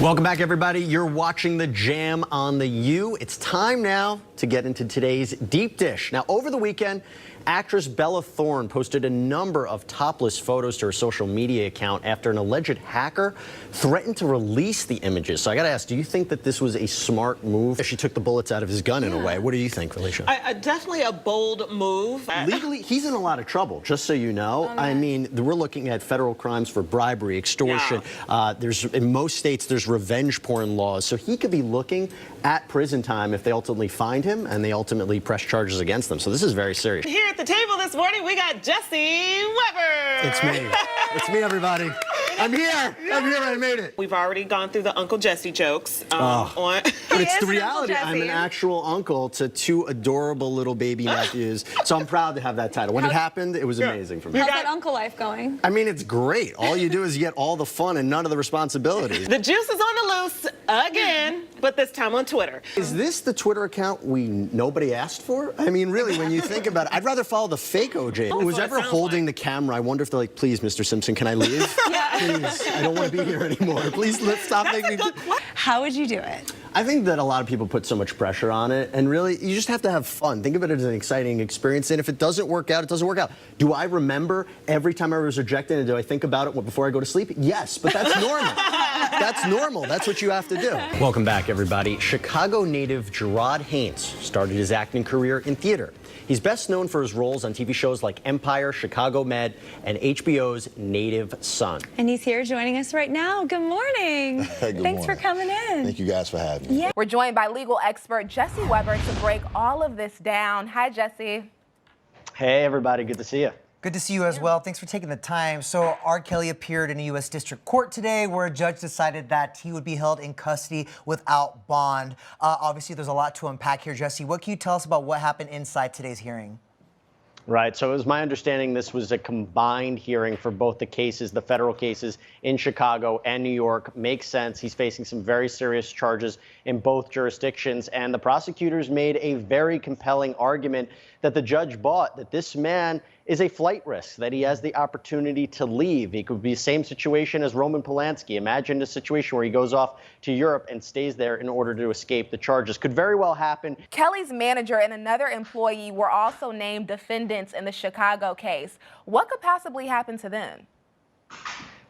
Welcome back, everybody. You're watching The Jam on the U. It's time now to get into today's deep dish. Now, over the weekend, actress Bella Thorne posted a number of topless photos to her social media account after an alleged hacker threatened to release the images. So I got to ask, do you think that this was a smart move? She took the bullets out of his gun in a way. What do you think, Felicia? Definitely a bold move. Legally, he's in a lot of trouble, just so you know. I mean, we're looking at federal crimes for bribery, extortion. Yeah. In most states, there's revenge porn laws. So he could be looking at prison time if they ultimately find him and they ultimately press charges against them. So this is very serious. Here at the table this morning, we got Jesse Weber. It's me. It's me, everybody. I'm here. I'm here. I made it. We've already gone through the Uncle Jesse jokes. But it's the reality. I'm an actual uncle to two adorable little baby nephews. So I'm proud to have that title. When it happened, it was amazing for me. How's that uncle life going? I mean, it's great. All you do is you get all the fun and none of the responsibilities. The juice is on the loose again, but this time on Twitter. Is this the Twitter account nobody asked for? I mean, really, when you think about it, I'd rather follow the fake OJ. Who's ever holding the camera, I wonder if they're like, please, Mr. Simpson, can I leave? Please, I don't want to be here anymore. Please, stop making me. How would you do it? I think that a lot of people put so much pressure on it, and really, you just have to have fun. Think of it as an exciting experience, and if it doesn't work out, it doesn't work out. Do I remember every time I was rejected, and do I think about it before I go to sleep? Yes, but that's normal. That's normal. That's what you have to do. Welcome back, everybody. Chicago native Gerard Haynes started his acting career in theater. He's best known for his roles on TV shows like Empire, Chicago Med, and HBO's Native Son. And he's here joining us right now. Good morning. Good Thanks morning. for coming in. Thank you guys for having me. Yeah. We're joined by legal expert Jesse Weber to break all of this down. Hi, Jesse. Hey, everybody. Good to see you. Good to see you as well. Thanks for taking the time. So R. Kelly appeared in a U.S. District Court today where a judge decided that he would be held in custody without bond. Obviously, there's a lot to unpack here. Jesse, what can you tell us about what happened inside today's hearing? Right. So it was my understanding this was a combined hearing for both the cases, the federal cases in Chicago and New York. Makes sense. He's facing some very serious charges in both jurisdictions. And the prosecutors made a very compelling argument that the judge bought, that this man is a flight risk, that he has the opportunity to leave. He could be the same situation as Roman Polanski. Imagine a situation where he goes off to Europe and stays there in order to escape the charges. Could very well happen. Kelly's manager and another employee were also named defendants in the Chicago case. What could possibly happen to them?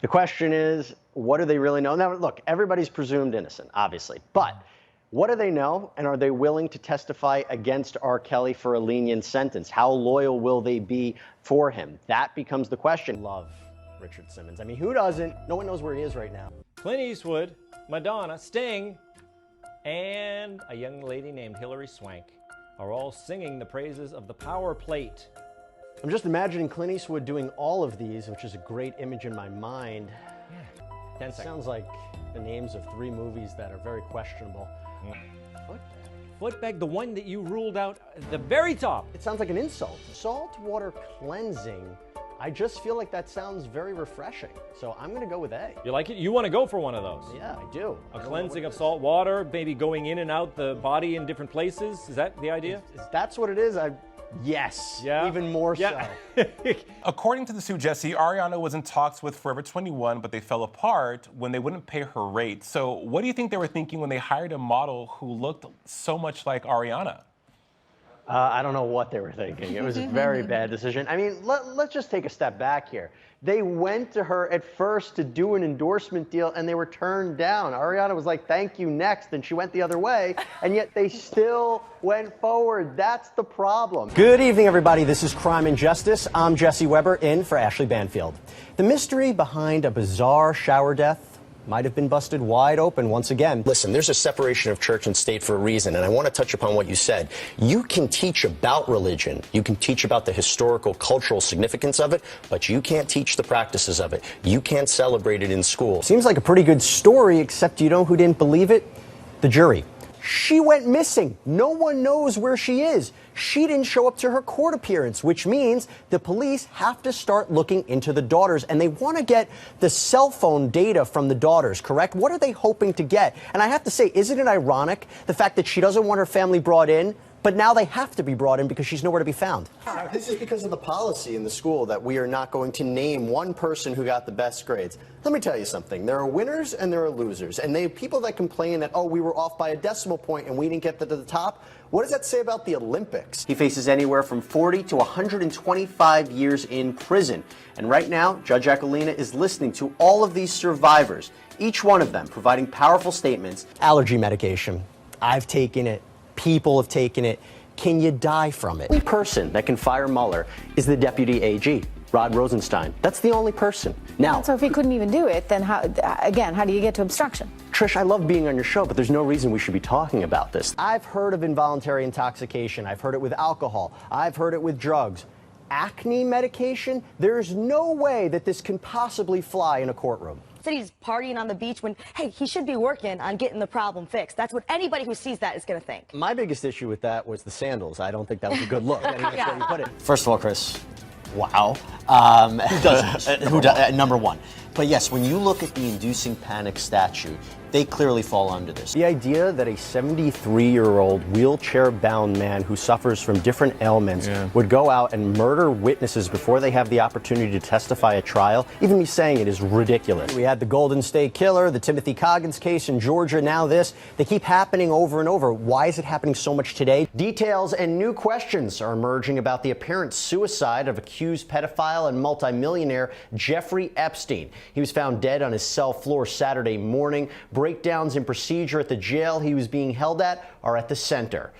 The question is, what do they really know? Now, look, everybody's presumed innocent, obviously, but what do they know, and are they willing to testify against R. Kelly for a lenient sentence? How loyal will they be for him? That becomes the question. Love Richard Simmons. I mean, who doesn't? No one knows where he is right now. Clint Eastwood, Madonna, Sting, and a young lady named Hilary Swank are all singing the praises of the Power Plate. I'm just imagining Clint Eastwood doing all of these, which is a great image in my mind. Yeah. 10 seconds. Sounds like the names of 3 movies that are very questionable. Footbag, the one that you ruled out at the very top. It sounds like an insult. Saltwater cleansing. I just feel like that sounds very refreshing. So I'm going to go with A. You like it? You want to go for one of those? Yeah, I do. A cleansing of salt water, maybe going in and out the body in different places. Is that the idea? If that's what it is, yes. Yeah. Even more so. According to the suit, Jesse, Ariana was in talks with Forever 21, but they fell apart when they wouldn't pay her rate. So what do you think they were thinking when they hired a model who looked so much like Ariana? I don't know what they were thinking. It was a very bad decision. I mean, let's just take a step back here. They went to her at first to do an endorsement deal, and they were turned down. Ariana was like, thank you, next, and she went the other way, and yet they still went forward. That's the problem. Good evening, everybody. This is Crime and Justice. I'm Jesse Weber, in for Ashley Banfield. The mystery behind a bizarre shower death might have been busted wide open once again. Listen, there's a separation of church and state for a reason, and I want to touch upon what you said. You can teach about religion, you can teach about the historical, cultural significance of it, but you can't teach the practices of it. You can't celebrate it in school. Seems like a pretty good story, except you know who didn't believe it? The jury. She went missing. No one knows where she is. She didn't show up to her court appearance, which means the police have to start looking into the daughters, and they want to get the cell phone data from the daughters, correct? What are they hoping to get? And I have to say, isn't it ironic, the fact that she doesn't want her family brought in, but now they have to be brought in because she's nowhere to be found. This is because of the policy in the school that we are not going to name one person who got the best grades. Let me tell you something. There are winners and there are losers. And they people that complain that, oh, we were off by a decimal point and we didn't get to the top. What does that say about the Olympics? He faces anywhere from 40 to 125 years in prison. And right now, Judge Aquilina is listening to all of these survivors, each one of them providing powerful statements. Allergy medication. I've taken it. People have taken it. Can you die from it? The only person that can fire Mueller is the deputy AG, Rod Rosenstein. That's the only person. Now, so if he couldn't even do it, then how do you get to obstruction? Trish, I love being on your show, but there's no reason we should be talking about this. I've heard of involuntary intoxication. I've heard it with alcohol. I've heard it with drugs. Acne medication? There's no way that this can possibly fly in a courtroom. Said he's partying on the beach when, hey, he should be working on getting the problem fixed. That's what anybody who sees that is going to think. My biggest issue with that was the sandals. I don't think that was a good look. I think that's where you put it. First of all, Chris, wow. Who does number one. But yes, when you look at the inducing panic statute, they clearly fall under this. The idea that a 73-year-old wheelchair-bound man who suffers from different ailments would go out and murder witnesses before they have the opportunity to testify at trial, even me saying it is ridiculous. We had the Golden State Killer, the Timothy Coggins case in Georgia, now this. They keep happening over and over. Why is it happening so much today? Details and new questions are emerging about the apparent suicide of accused pedophile and multimillionaire Jeffrey Epstein. He was found dead on his cell floor Saturday morning. Breakdowns in procedure at the jail he was being held at are at the center.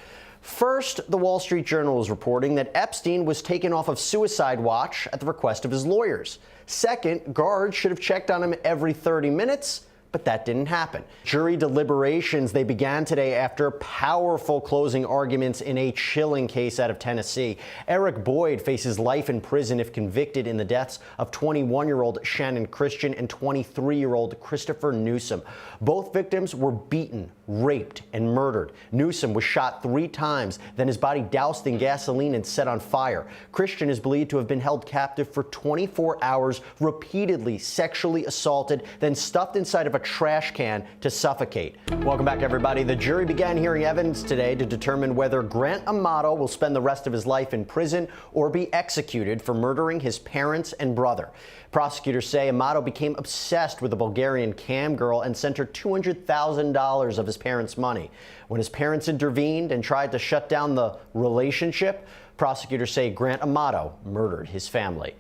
First, the Wall Street Journal is reporting that Epstein was taken off of suicide watch at the request of his lawyers. Second, guards should have checked on him every 30 minutes. But that didn't happen. Jury deliberations, they began today after powerful closing arguments in a chilling case out of Tennessee. Eric Boyd faces life in prison if convicted in the deaths of 21-year-old Shannon Christian and 23-year-old Christopher Newsom. Both victims were beaten, raped, and murdered. Newsom was shot 3 times, then his body doused in gasoline and set on fire. Christian is believed to have been held captive for 24 hours, repeatedly sexually assaulted, then stuffed inside of a trash can to suffocate. Welcome back, everybody. The jury began hearing evidence today to determine whether Grant Amato will spend the rest of his life in prison or be executed for murdering his parents and brother. Prosecutors say Amato became obsessed with a Bulgarian cam girl and sent her $200,000 of his parents' money. When his parents intervened and tried to shut down the relationship, prosecutors say Grant Amato murdered his family.